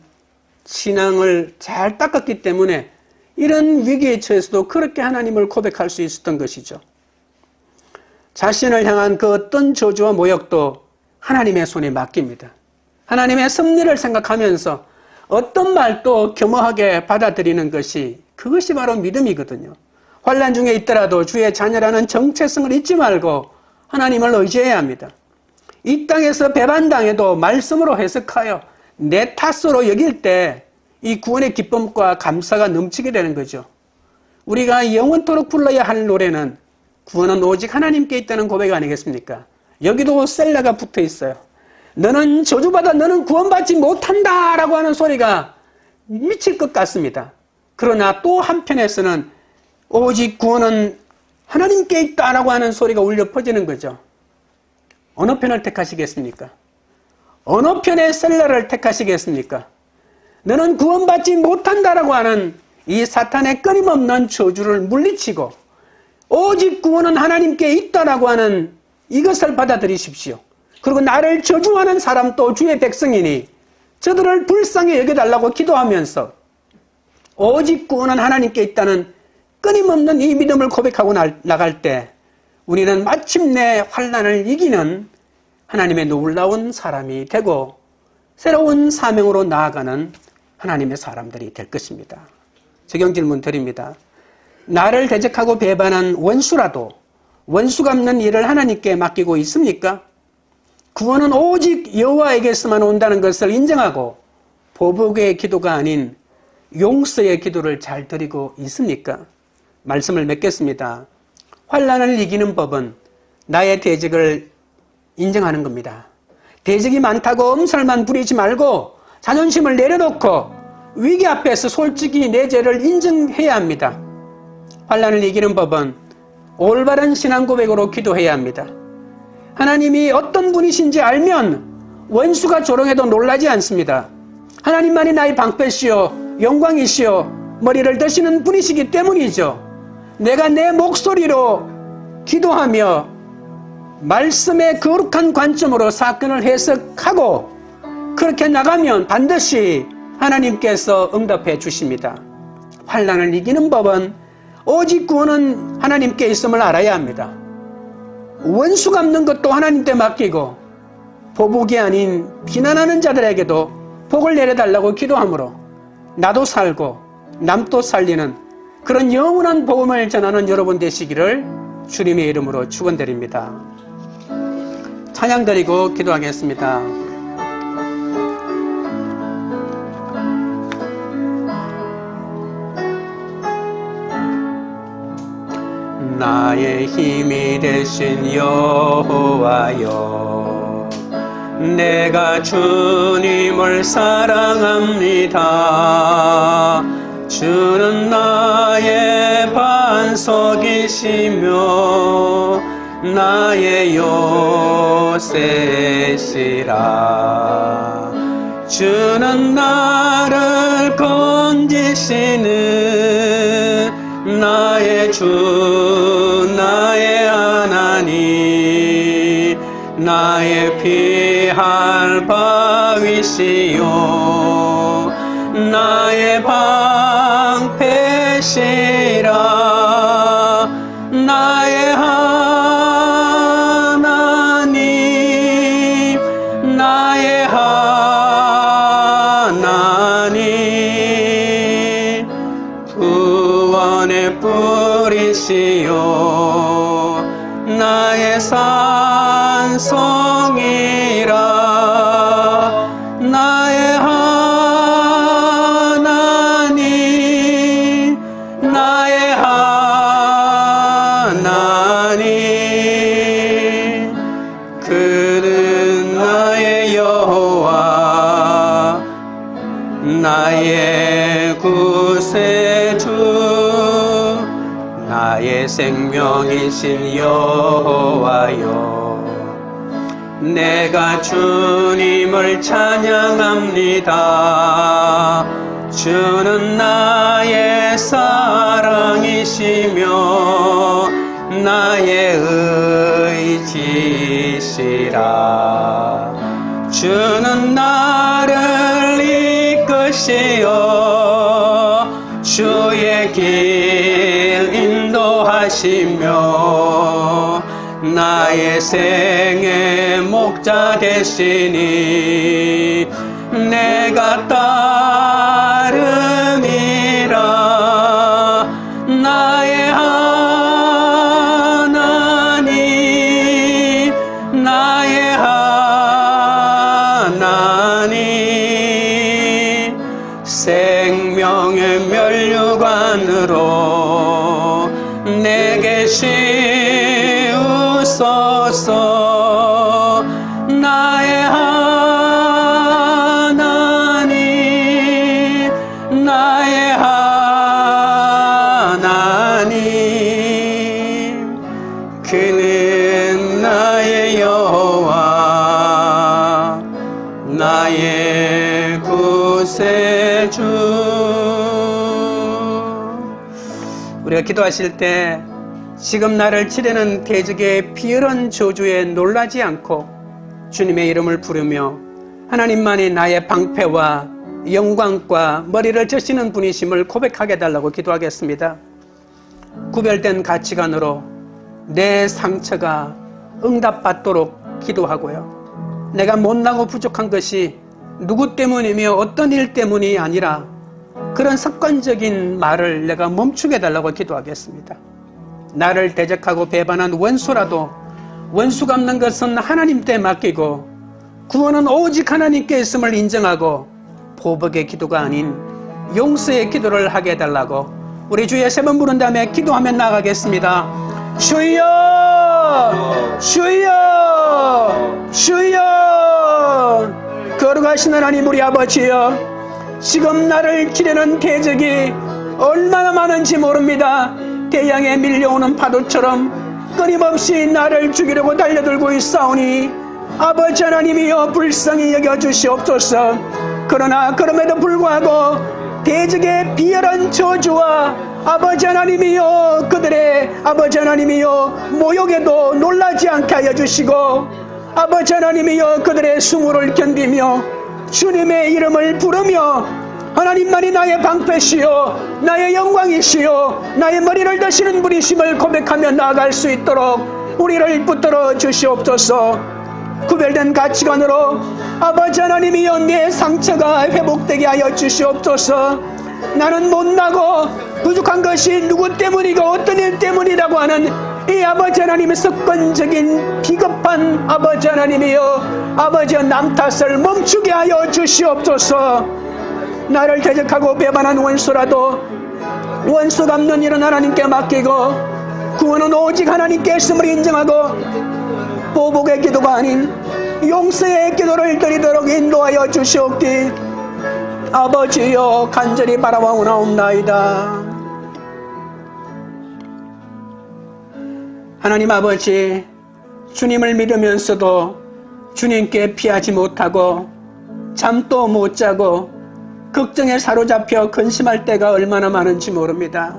신앙을 잘 닦았기 때문에 이런 위기에 처해서도 그렇게 하나님을 고백할 수 있었던 것이죠. 자신을 향한 그 어떤 저주와 모욕도 하나님의 손에 맡깁니다. 하나님의 섭리를 생각하면서 어떤 말도 겸허하게 받아들이는 것이 그것이 바로 믿음이거든요. 환난 중에 있더라도 주의 자녀라는 정체성을 잊지 말고 하나님을 의지해야 합니다. 이 땅에서 배반당해도 말씀으로 해석하여 내 탓으로 여길 때 이 구원의 기쁨과 감사가 넘치게 되는 거죠. 우리가 영원토록 불러야 할 노래는 구원은 오직 하나님께 있다는 고백 아니겠습니까? 여기도 셀라가 붙어 있어요. 너는 저주받아 너는 구원받지 못한다 라고 하는 소리가 미칠 것 같습니다. 그러나 또 한편에서는 오직 구원은 하나님께 있다라고 하는 소리가 울려 퍼지는 거죠. 어느 편을 택하시겠습니까? 어느 편의 셀라를 택하시겠습니까? 너는 구원받지 못한다라고 하는 이 사탄의 끊임없는 저주를 물리치고 오직 구원은 하나님께 있다라고 하는 이것을 받아들이십시오. 그리고 나를 저주하는 사람도 주의 백성이니 저들을 불쌍히 여겨달라고 기도하면서 오직 구원은 하나님께 있다는 끊임없는 이 믿음을 고백하고 나갈 때 우리는 마침내 환난을 이기는 하나님의 놀라운 사람이 되고 새로운 사명으로 나아가는 하나님의 사람들이 될 것입니다. 적용 질문 드립니다. 나를 대적하고 배반한 원수라도 원수 갚는 일을 하나님께 맡기고 있습니까? 구원은 오직 여호와에게서만 온다는 것을 인정하고 보복의 기도가 아닌 용서의 기도를 잘 드리고 있습니까? 말씀을 맺겠습니다. 환난을 이기는 법은 나의 대적을 인정하는 겁니다. 대적이 많다고 엄살만 부리지 말고 자존심을 내려놓고 위기 앞에서 솔직히 내 죄를 인정해야 합니다. 환난을 이기는 법은 올바른 신앙 고백으로 기도해야 합니다. 하나님이 어떤 분이신지 알면 원수가 조롱해도 놀라지 않습니다. 하나님만이 나의 방패시오 영광이시오 머리를 드시는 분이시기 때문이죠. 내가 내 목소리로 기도하며 말씀의 거룩한 관점으로 사건을 해석하고 그렇게 나가면 반드시 하나님께서 응답해 주십니다. 환난을 이기는 법은 오직 구원은 하나님께 있음을 알아야 합니다. 원수 갚는 것도 하나님께 맡기고 보복이 아닌 비난하는 자들에게도 복을 내려달라고 기도함으로 나도 살고 남도 살리는 그런 영원한 복음을 전하는 여러분 되시기를 주님의 이름으로 축원드립니다. 찬양 드리고 기도하겠습니다. 나의 힘이 되신 여호와여, 내가 주님을 사랑합니다. 주는 나의 반석이시며 나의 요새시라. 주는 나를 건지시는 나의 주, 나의 하나님, 나의 피할 바위시요 나의 방패시라. 나의 하나님, 나의 하나님, 구원의 뿌리시요 나의 산성이라. 나의 하나님, 나의 하나님, 그는 나의 여호와, 나의 구세주, 나의 생명이신 여호와여, 내가 주님을 찬양합니다. 주는 나의 사랑이시며 나의 의지시라. 주는 나를 이끄시어 주의 길 인도하시며 나의 생의 목자 되시니 내가 따르니라. 나의 하나님, 나의 하나님, 생명의 면류관으로 내게 씌우소서. 나의 하나님, 나의 하나님, 그는 나의 여호와, 나의 구세주. 우리가 기도하실 때 지금 나를 치르는 대적의 비열한 저주에 놀라지 않고 주님의 이름을 부르며 하나님만이 나의 방패와 영광과 머리를 젖시는 분이심을 고백하게 해달라고 기도하겠습니다. 구별된 가치관으로 내 상처가 응답받도록 기도하고요. 내가 못나고 부족한 것이 누구 때문이며 어떤 일 때문이 아니라 그런 습관적인 말을 내가 멈추게 해달라고 기도하겠습니다. 나를 대적하고 배반한 원수라도 원수 갚는 것은 하나님 때 맡기고 구원은 오직 하나님께 있음을 인정하고 보복의 기도가 아닌 용서의 기도를 하게 해달라고 우리 주의 세 번 부른 다음에 기도하며 나가겠습니다. 주여, 주여, 주여. 거룩하신 하나님 우리 아버지여, 지금 나를 기르는 대적이 얼마나 많은지 모릅니다. 태양에 밀려오는 파도처럼 끊임없이 나를 죽이려고 달려들고 있사오니 아버지 하나님이여 불쌍히 여겨주시옵소서. 그러나 그럼에도 불구하고 대적의 비열한 저주와 아버지 하나님이여, 그들의 아버지 하나님이여 모욕에도 놀라지 않게 하여 주시고, 아버지 하나님이여 그들의 수모를 견디며 주님의 이름을 부르며 하나님만이 나의 방패시요 나의 영광이시요 나의 머리를 드시는 분이심을 고백하며 나아갈 수 있도록 우리를 붙들어 주시옵소서. 구별된 가치관으로 아버지 하나님이여 내 상처가 회복되게 하여 주시옵소서. 나는 못나고 부족한 것이 누구 때문이고 어떤 일 때문이라고 하는 이 아버지 하나님의 습관적인 비겁한 아버지 하나님이여, 아버지여 남 탓을 멈추게 하여 주시옵소서. 나를 대적하고 배반한 원수라도 원수 갚는 일은 하나님께 맡기고 구원은 오직 하나님께 있음을 인정하고 보복의 기도가 아닌 용서의 기도를 드리도록 인도하여 주시옵기 아버지여 간절히 바라와오나옵나이다. 하나님 아버지, 주님을 믿으면서도 주님께 피하지 못하고 잠도 못 자고 걱정에 사로잡혀 근심할 때가 얼마나 많은지 모릅니다.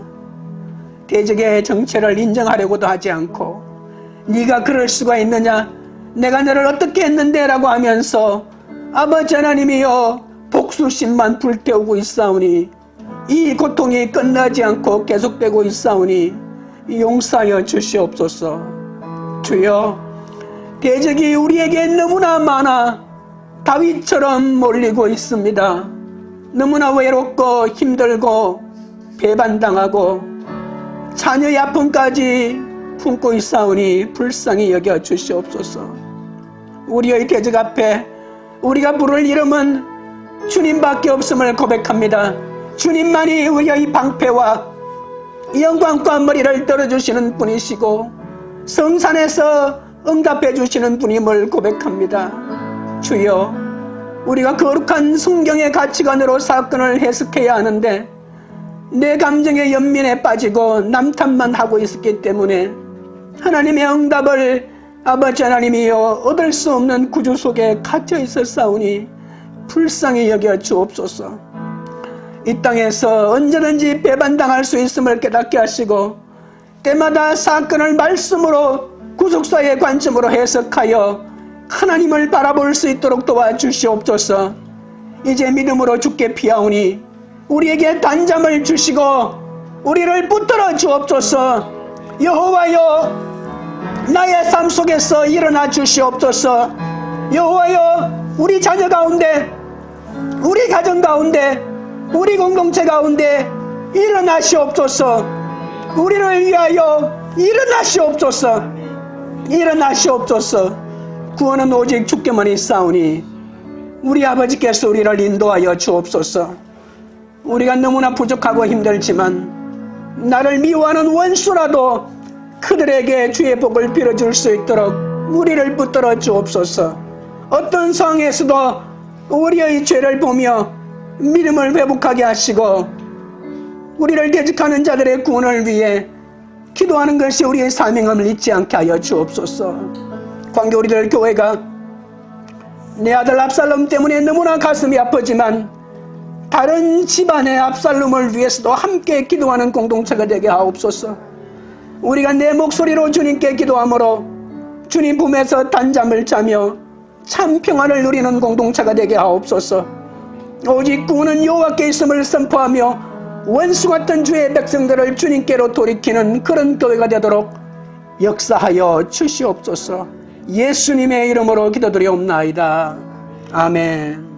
대적의 정체를 인정하려고도 하지 않고 네가 그럴 수가 있느냐, 내가 너를 어떻게 했는데 라고 하면서 아버지 하나님이여 복수심만 불태우고 있사오니 이 고통이 끝나지 않고 계속되고 있사오니 용서하여 주시옵소서. 주여, 대적이 우리에게 너무나 많아 다윗처럼 몰리고 있습니다. 너무나 외롭고 힘들고 배반당하고 자녀의 아픔까지 품고 있사오니 불쌍히 여겨 주시옵소서. 우리의 대적 앞에 우리가 부를 이름은 주님밖에 없음을 고백합니다. 주님만이 우리의 방패와 영광과 머리를 들어주시는 분이시고 성산에서 응답해 주시는 분임을 고백합니다. 주여, 우리가 거룩한 성경의 가치관으로 사건을 해석해야 하는데 내 감정의 연민에 빠지고 남탓만 하고 있었기 때문에 하나님의 응답을 아버지 하나님이여 얻을 수 없는 구주 속에 갇혀 있었사오니 불쌍히 여겨 주옵소서. 이 땅에서 언제든지 배반당할 수 있음을 깨닫게 하시고 때마다 사건을 말씀으로 구속사의 관점으로 해석하여 하나님을 바라볼 수 있도록 도와주시옵소서. 이제 믿음으로 주께 피하오니 우리에게 단잠을 주시고 우리를 붙들어 주옵소서. 여호와여, 나의 삶 속에서 일어나 주시옵소서. 여호와여, 우리 자녀 가운데, 우리 가정 가운데, 우리 공동체 가운데 일어나시옵소서. 우리를 위하여 일어나시옵소서. 일어나시옵소서. 구원은 오직 주께만 있사오니 우리 아버지께서 우리를 인도하여 주옵소서. 우리가 너무나 부족하고 힘들지만 나를 미워하는 원수라도 그들에게 주의 복을 빌어줄 수 있도록 우리를 붙들어 주옵소서. 어떤 상황에서도 우리의 죄를 보며 믿음을 회복하게 하시고 우리를 대적하는 자들의 구원을 위해 기도하는 것이 우리의 사명임을 잊지 않게 하여 주옵소서. 관계 우리들 교회가 내 아들 압살롬 때문에 너무나 가슴이 아프지만 다른 집안의 압살롬을 위해서도 함께 기도하는 공동체가 되게 하옵소서. 우리가 내 목소리로 주님께 기도함으로 주님 품에서 단잠을 자며 참 평안을 누리는 공동체가 되게 하옵소서. 오직 구원은 여호와께 있음을 선포하며 원수 같은 주의 백성들을 주님께로 돌이키는 그런 교회가 되도록 역사하여 주시옵소서. 예수님의 이름으로 기도드리옵나이다. 아멘.